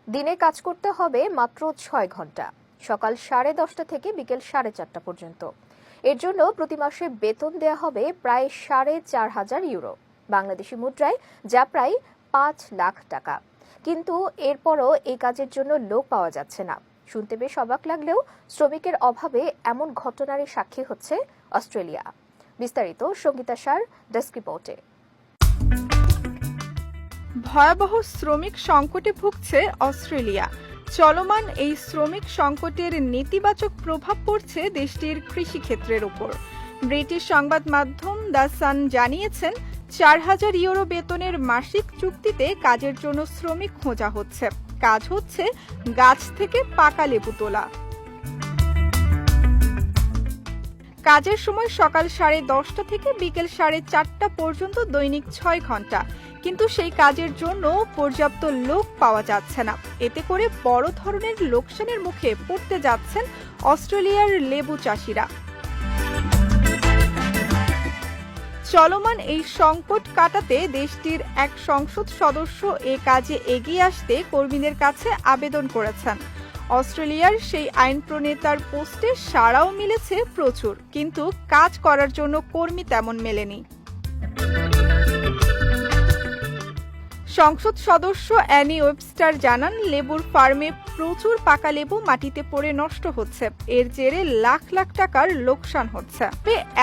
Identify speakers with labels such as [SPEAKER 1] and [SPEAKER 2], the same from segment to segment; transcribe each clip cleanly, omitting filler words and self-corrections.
[SPEAKER 1] দিনে কাজ করতে হবে মাত্র 6 ঘন্টা, সকাল 10:30 থেকে বিকেল 4:30 পর্যন্ত। এর জন্য প্রতি মাসে বেতন দেয়া হবে প্রায় 4,500 ইউরো, বাংলাদেশি মুদ্রায় যা প্রায় 5 লাখ টাকা। কিন্তু এরপরও এই কাজের জন্য লোক পাওয়া যাচ্ছে না। শুনতে বেশ অবাক লাগলেও শ্রমিকের অভাবে এমন ঘটনারই সাক্ষী হচ্ছে অস্ট্রেলিয়া। বিস্তারিত সঙ্গীতা সার ডেস্ক রিপোর্টে।
[SPEAKER 2] ভয়াবহ শ্রমিক সংকটে ভুগছে অস্ট্রেলিয়া। চলমান এই শ্রমিক সংকটের নেতিবাচক প্রভাব পড়ছে দেশটির কৃষিক্ষেত্রের উপর। ব্রিটিশ সংবাদ মাধ্যম দ্য সান জানিয়েছেন, 4,000 ইউরো বেতনের মাসিক চুক্তিতে কাজের জন্য শ্রমিক খোঁজা হচ্ছে। কাজ হচ্ছে গাছ থেকে পাকা লেবু তোলা। কাজের সময় সকাল 10:30 থেকে বিকেল 4:30 পর্যন্ত, দৈনিক 6 ঘন্টা। কিন্তু সেই কাজের জন্য পর্যাপ্ত লোক পাওয়া যাচ্ছে না। এতে করে বড় ধরনের লোকসানের মুখে পড়তে যাচ্ছেন অস্ট্রেলিয়ার লেবু চাষিরা। চলমান এই সংকট কাটাতে দেশটির এক সংসদ সদস্য এ কাজে এগিয়ে আসতে কর্মীদের কাছে আবেদন করেছেন। অস্ট্রেলিয়ার সেই আইন প্রণেতার পোস্টে সাড়াও মিলেছে প্রচুর, কিন্তু কাজ করার জন্য কর্মী তেমন মেলেনি। সংসদ সদস্য অ্যানি ওয়েবস্টার জানান, লেবুর ফার্মে প্রচুর পাকা লেবু মাটিতে পড়ে নষ্ট হচ্ছে। এর জেরে লাখ লাখ টাকার লোকসান হচ্ছে।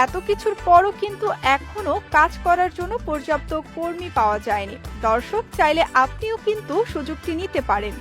[SPEAKER 2] এত কিছুর পরও কিন্তু এখনো কাজ করার জন্য পর্যাপ্ত কর্মী পাওয়া যায়নি। দর্শক, চাইলে আপনিও কিন্তু সুযোগটি নিতে পারেন।